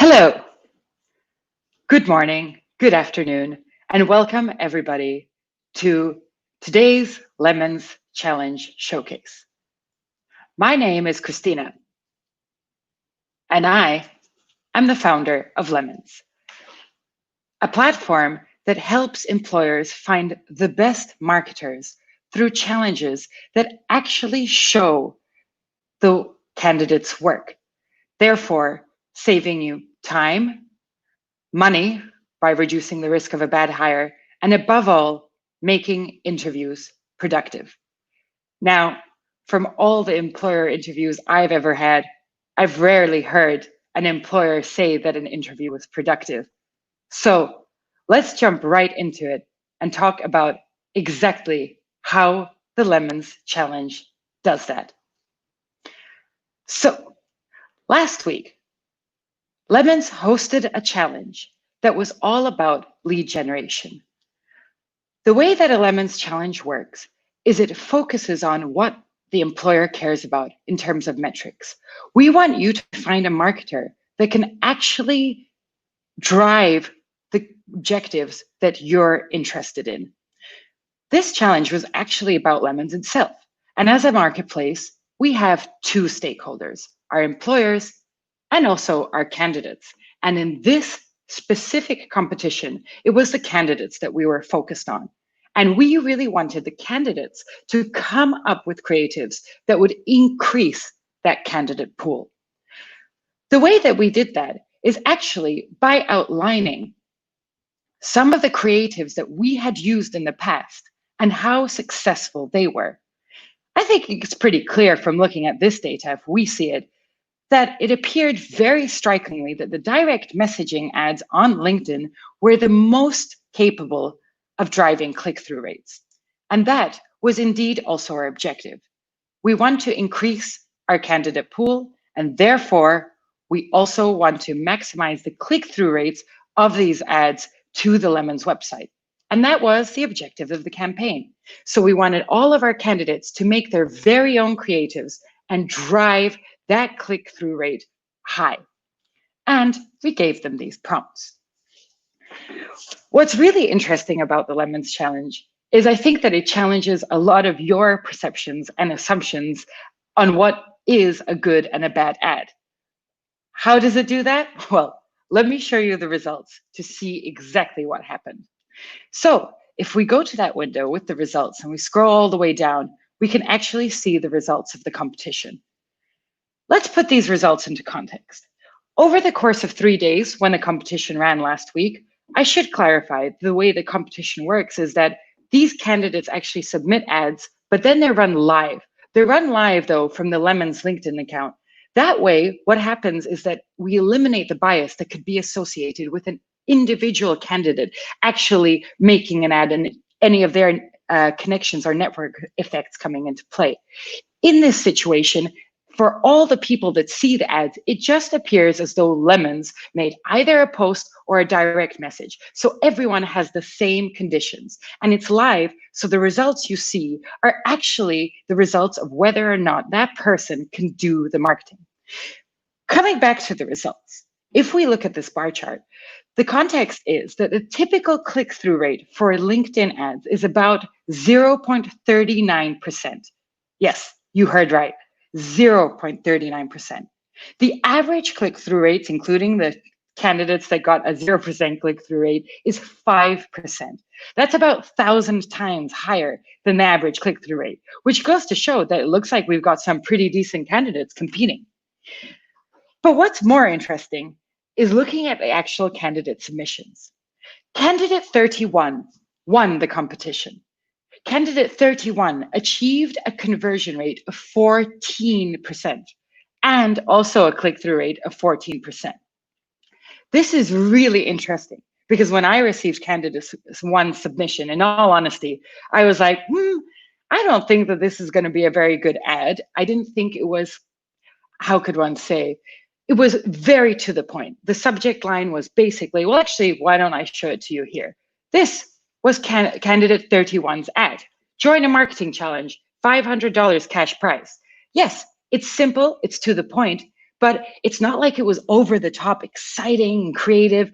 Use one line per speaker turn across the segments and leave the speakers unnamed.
Hello, good morning, good afternoon, and welcome everybody to today's Lemons Challenge Showcase. My name is Christina, and I am the founder of Lemons, a platform that helps employers find the best marketers through challenges that actually show the candidate's work, therefore saving you time, money by reducing the risk of a bad hire, and above all, making interviews productive. Now, from all the employer interviews I've ever had, I've rarely heard an employer say that an interview was productive. So let's jump right into it and talk about exactly how the Lemons Challenge does that. So last week, Lemons hosted a challenge that was all about lead generation. The way that a Lemons challenge works is it focuses on what the employer cares about in terms of metrics. We want you to find a marketer that can actually drive the objectives that you're interested in. This challenge was actually about Lemons itself. And as a marketplace, we have two stakeholders, our employers and also our candidates. And in this specific competition, it was the candidates that we were focused on. And we really wanted the candidates to come up with creatives that would increase that candidate pool. The way that we did that is actually by outlining some of the creatives that we had used in the past and how successful they were. I think it's pretty clear from looking at this data, if we see it, that it appeared very strikingly that the direct messaging ads on LinkedIn were the most capable of driving click-through rates. And that was indeed also our objective. We want to increase our candidate pool, and therefore, we also want to maximize the click-through rates of these ads to the Lemons website. And that was the objective of the campaign. So we wanted all of our candidates to make their very own creatives and drive that click-through rate high. And we gave them these prompts. What's really interesting about the Lemons Challenge is I think that it challenges a lot of your perceptions and assumptions on what is a good and a bad ad. How does it do that? Well, let me show you the results to see exactly what happened. So if we go to that window with the results and we scroll all the way down, we can actually see the results of the competition. Let's put these results into context. Over the course of 3 days, when the competition ran last week, I should clarify the way the competition works is that these candidates actually submit ads, but then they're run live. They're run live, though, from the Lemons LinkedIn account. That way, what happens is that we eliminate the bias that could be associated with an individual candidate actually making an ad and any of their connections or network effects coming into play. In this situation, for all the people that see the ads, it just appears as though Lemons made either a post or a direct message. So everyone has the same conditions and it's live. So the results you see are actually the results of whether or not that person can do the marketing. Coming back to the results, if we look at this bar chart, the context is that the typical click-through rate for LinkedIn ads is about 0.39%. Yes, you heard right. 0.39%. The average click-through rates, including the candidates that got a 0% click-through rate, is 5%. That's about 1,000 times higher than the average click-through rate, which goes to show that it looks like we've got some pretty decent candidates competing. But what's more interesting is looking at the actual candidate submissions. Candidate 31 won the competition. Candidate 31 achieved a conversion rate of 14% and also a click-through rate of 14%. This is really interesting because when I received candidate one submission, in all honesty, I was like, I don't think that this is going to be a very good ad. I didn't think it was, how could one say? It was very to the point. The subject line was basically, well, actually, why don't I show it to you here? This was candidate 31's ad. Join a marketing challenge, $500 cash prize. Yes, it's simple, it's to the point, but it's not like it was over the top exciting and creative,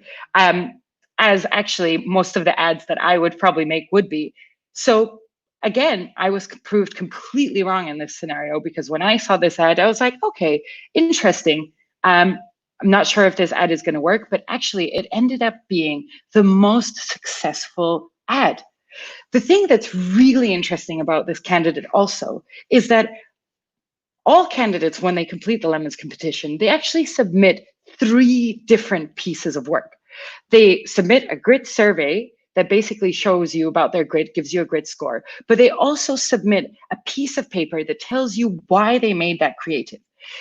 as actually most of the ads that I would probably make would be. So again, I was proved completely wrong in this scenario, because when I saw this ad, I was like, okay, interesting. I'm not sure if this ad is going to work, but actually it ended up being the most successful ad. The thing that's really interesting about this candidate also is that all candidates, when they complete the Lemons competition, they actually submit 3 different pieces of work. They submit a grit survey that basically shows you about their grit, gives you a grit score, but they also submit a piece of paper that tells you why they made that creative.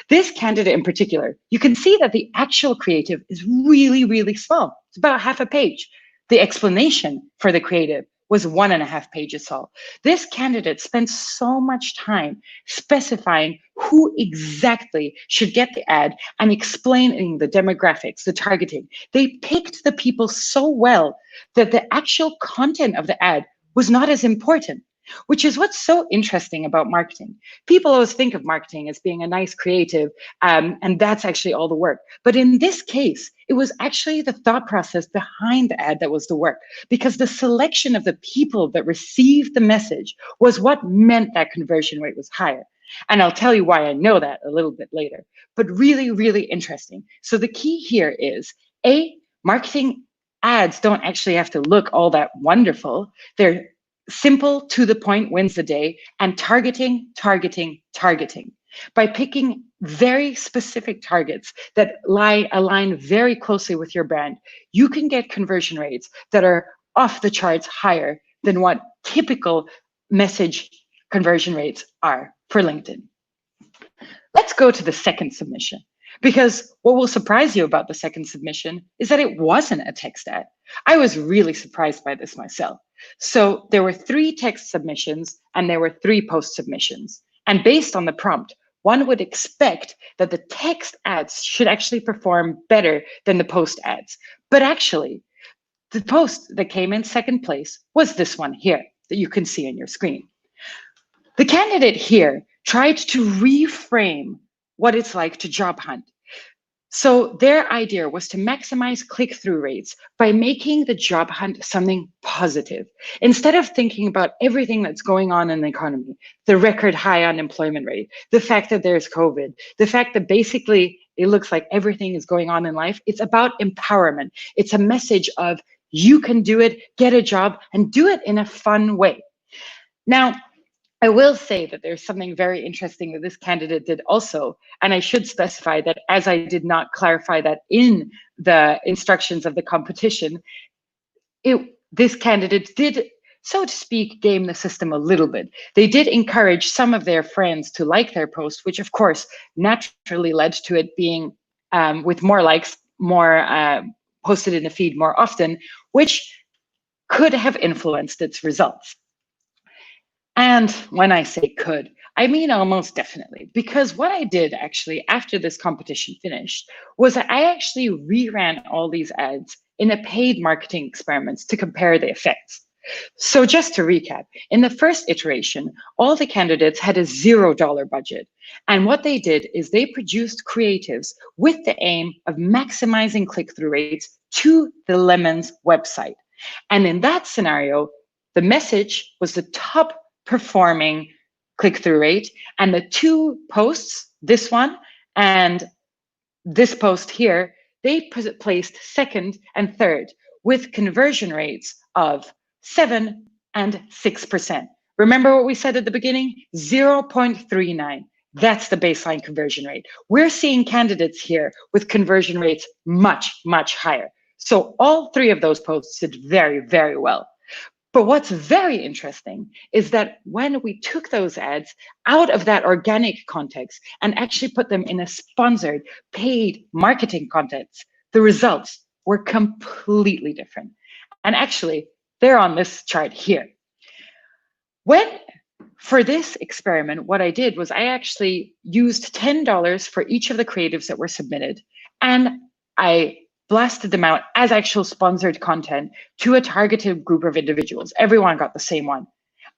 This candidate in particular, you can see that the actual creative is really, really small. It's about half a page. The explanation for the creative was 1.5 pages tall. This candidate spent so much time specifying who exactly should get the ad and explaining the demographics, the targeting. They picked the people so well that the actual content of the ad was not as important, which is what's so interesting about marketing. People always think of marketing as being a nice creative, and that's actually all the work. But in this case, it was actually the thought process behind the ad that was the work, because the selection of the people that received the message was what meant that conversion rate was higher. And I'll tell you why I know that a little bit later, but really, really interesting. So the key here is, marketing ads don't actually have to look all that wonderful. They're simple, to the point, wins the day, and targeting. By picking very specific targets that align very closely with your brand, you can get conversion rates that are off the charts higher than what typical message conversion rates are for LinkedIn. Let's go to the second submission, because what will surprise you about the second submission is that it wasn't a text ad. I was really surprised by this myself. So there were 3 text submissions and there were 3 post submissions. And based on the prompt, one would expect that the text ads should actually perform better than the post ads. But actually, the post that came in second place was this one here that you can see on your screen. The candidate here tried to reframe what it's like to job hunt. So their idea was to maximize click-through rates by making the job hunt something positive. Instead of thinking about everything that's going on in the economy, the record high unemployment rate, the fact that there's COVID, the fact that basically it looks like everything is going on in life, it's about empowerment. It's a message of you can do it, get a job, and do it in a fun way. Now, I will say that there's something very interesting that this candidate did also, and I should specify that, as I did not clarify that in the instructions of the competition, this candidate did, so to speak, game the system a little bit. They did encourage some of their friends to like their post, which of course naturally led to it being with more likes, more posted in the feed more often, which could have influenced its results. And when I say could, I mean almost definitely, because what I did actually after this competition finished was that I actually reran all these ads in a paid marketing experiments to compare the effects. So just to recap, in the first iteration, all the candidates had a $0 budget. And what they did is they produced creatives with the aim of maximizing click-through rates to the Lemons website. And in that scenario, the message was the top performing click-through rate, and the 2 posts, this one and this post here, they placed second and third with conversion rates of 7 and 6%. Remember what we said at the beginning? 0.39. That's the baseline conversion rate. We're seeing candidates here with conversion rates much, much higher. So all 3 of those posts did very, very well. But what's very interesting is that when we took those ads out of that organic context and actually put them in a sponsored, paid marketing context, the results were completely different. And actually, they're on this chart here. For this experiment, what I did was I actually used $10 for each of the creatives that were submitted, and I blasted them out as actual sponsored content to a targeted group of individuals. Everyone got the same one.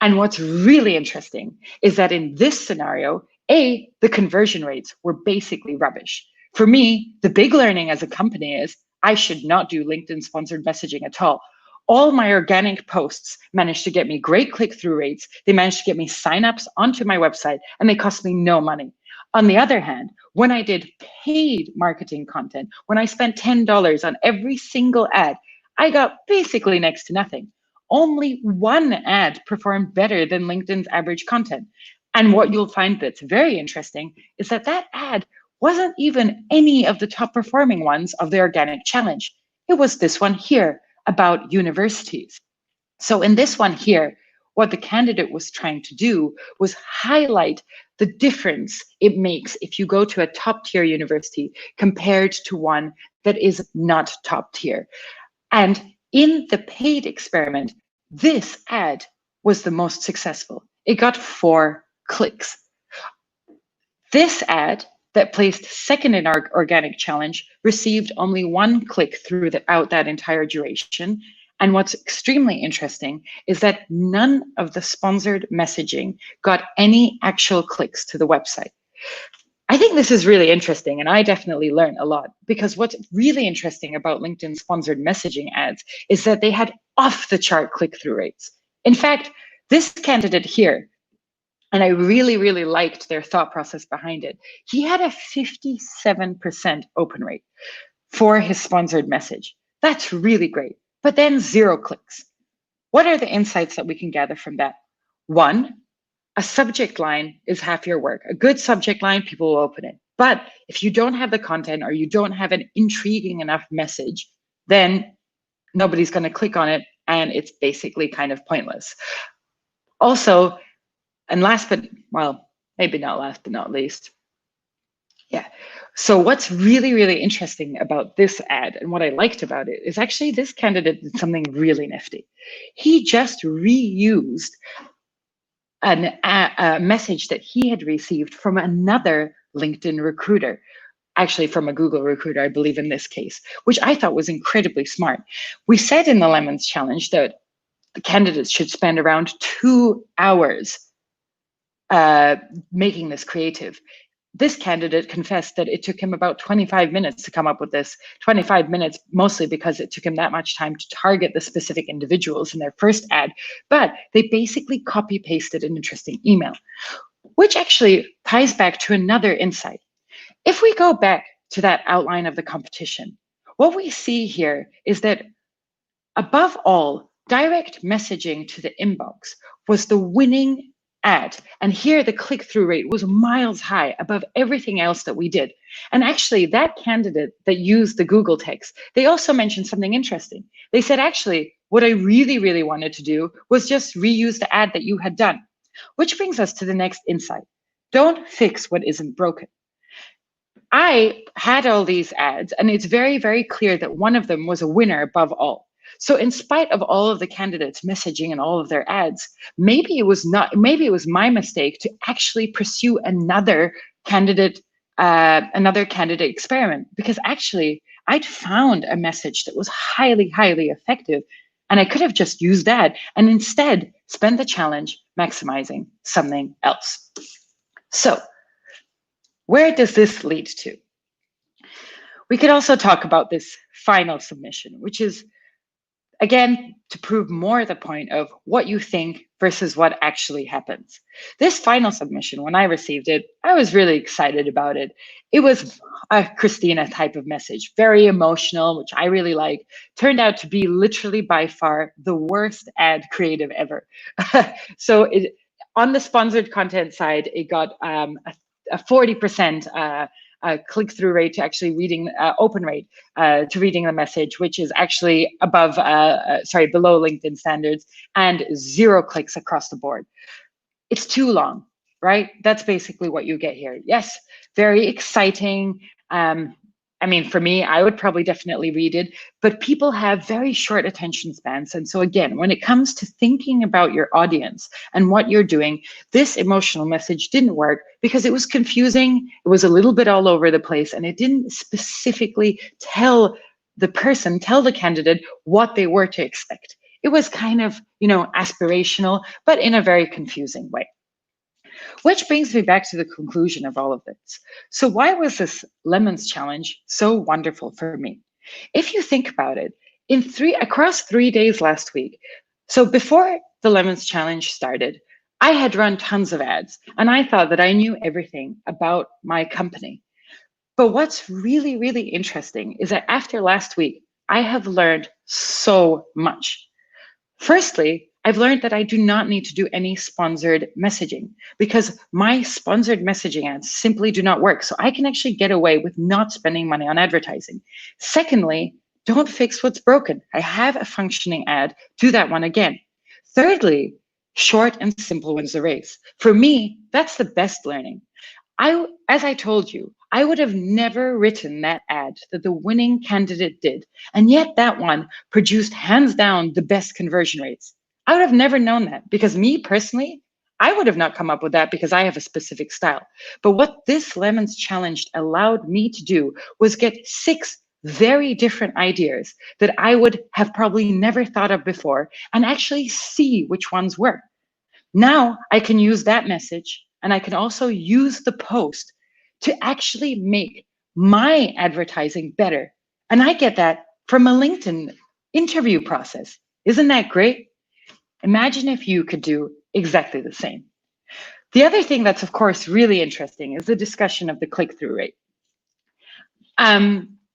And what's really interesting is that in this scenario, the conversion rates were basically rubbish. For me, the big learning as a company is I should not do LinkedIn sponsored messaging at all. All my organic posts managed to get me great click-through rates. They managed to get me signups onto my website, and they cost me no money. On the other hand, when I did paid marketing content, when I spent $10 on every single ad, I got basically next to nothing. Only one ad performed better than LinkedIn's average content. And what you'll find that's very interesting is that that ad wasn't even any of the top performing ones of the organic challenge. It was this one here about universities. So in this one here, what the candidate was trying to do was highlight the difference it makes if you go to a top tier university compared to one that is not top tier. And in the paid experiment, this ad was the most successful. It got 4 clicks. This ad that placed second in our organic challenge received only 1 click throughout that entire duration. And what's extremely interesting is that none of the sponsored messaging got any actual clicks to the website. I think this is really interesting, and I definitely learned a lot, because what's really interesting about LinkedIn sponsored messaging ads is that they had off the chart click-through rates. In fact, this candidate here, and I really, really liked their thought process behind it, he had a 57% open rate for his sponsored message. That's really great, but then 0 clicks. What are the insights that we can gather from that? 1, a subject line is half your work. A good subject line, people will open it. But if you don't have the content or you don't have an intriguing enough message, then nobody's going to click on it, and it's basically kind of pointless. Also, and last but, well, maybe not last but not least. Yeah. So what's really, really interesting about this ad and what I liked about it is actually this candidate did something really nifty. He just reused a message that he had received from another LinkedIn recruiter, actually from a Google recruiter, I believe in this case, which I thought was incredibly smart. We said in the Lemons Challenge that the candidates should spend around 2 hours making this creative. This candidate confessed that it took him about 25 minutes to come up with this, 25 minutes, mostly because it took him that much time to target the specific individuals in their first ad, but they basically copy pasted an interesting email, which actually ties back to another insight. If we go back to that outline of the competition, what we see here is that above all, direct messaging to the inbox was the winning ad. And here the click-through rate was miles high above everything else that we did. And actually that candidate that used the Google text, they also mentioned something interesting. They said, actually, what I really, really wanted to do was just reuse the ad that you had done, which brings us to the next insight. Don't fix what isn't broken. I had all these ads, and it's very, very clear that one of them was a winner above all. So in spite of all of the candidates messaging and all of their ads, maybe it was my mistake to actually pursue another candidate experiment, because actually I'd found a message that was highly, highly effective, and I could have just used that and instead spent the challenge maximizing something else. So where does this lead to? We could also talk about this final submission, which is, again, to prove more the point of what you think versus what actually happens. This final submission, when I received it, I was really excited about it. It was a Christina type of message, very emotional, which I really like. Turned out to be literally by far the worst ad creative ever. So on the sponsored content side, it got a 40% click-through rate to actually reading, open rate to reading the message, which is actually below LinkedIn standards, and 0 clicks across the board. It's too long, right? That's basically what you get here. Yes, very exciting. I mean, for me, I would probably definitely read it, but people have very short attention spans. And so again, when it comes to thinking about your audience and what you're doing, this emotional message didn't work because it was confusing. It was a little bit all over the place, and it didn't specifically tell the candidate what they were to expect. It was kind of, aspirational, but in a very confusing way. Which brings me back to the conclusion of all of this. So why was this Lemons Challenge so wonderful for me? If you think about it, across 3 days last week, so before the Lemons Challenge started, I had run tons of ads and I thought that I knew everything about my company. But what's really, really interesting is that after last week, I have learned so much. Firstly, I've learned that I do not need to do any sponsored messaging because my sponsored messaging ads simply do not work. So I can actually get away with not spending money on advertising. Secondly, don't fix what's broken. I have a functioning ad, do that one again. Thirdly, short and simple wins the race. For me, that's the best learning. As I told you, I would have never written that ad that the winning candidate did. And yet that one produced hands down the best conversion rates. I would have never known that because me personally, I would have not come up with that because I have a specific style. But what this Lemons Challenge allowed me to do was get 6 very different ideas that I would have probably never thought of before and actually see which ones work. Now I can use that message and I can also use the post to actually make my advertising better. And I get that from a LinkedIn interview process. Isn't that great? Imagine if you could do exactly the same. The other thing that's, of course, really interesting is the discussion of the click-through rate.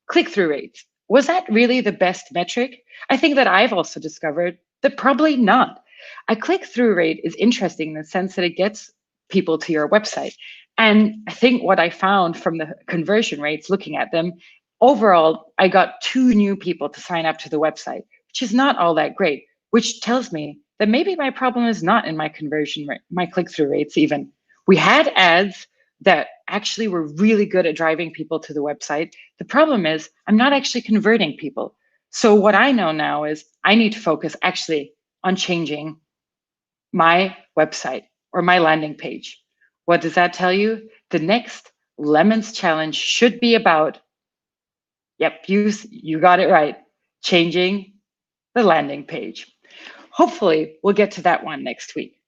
Click-through rates. Was that really the best metric? I think that I've also discovered that probably not. A click-through rate is interesting in the sense that it gets people to your website. And I think what I found from the conversion rates, looking at them, overall, I got 2 new people to sign up to the website, which is not all that great, which tells me that maybe my problem is not in my conversion rate, my click-through rates even. We had ads that actually were really good at driving people to the website. The problem is I'm not actually converting people. So what I know now is I need to focus actually on changing my website or my landing page. What does that tell you? The next Lemons Challenge should be about, yep, you got it right, changing the landing page. Hopefully, we'll get to that one next week.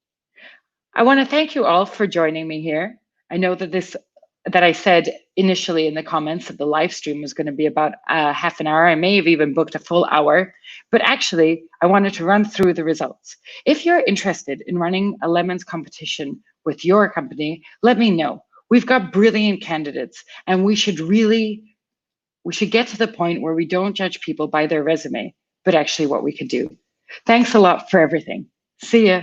I want to thank you all for joining me here. I know that I said initially in the comments that the live stream was going to be about half an hour. I may have even booked a full hour, but actually I wanted to run through the results. If you're interested in running a Lemons competition with your company, let me know. We've got brilliant candidates and we should get to the point where we don't judge people by their resume, but actually what we could do. Thanks a lot for everything. See ya.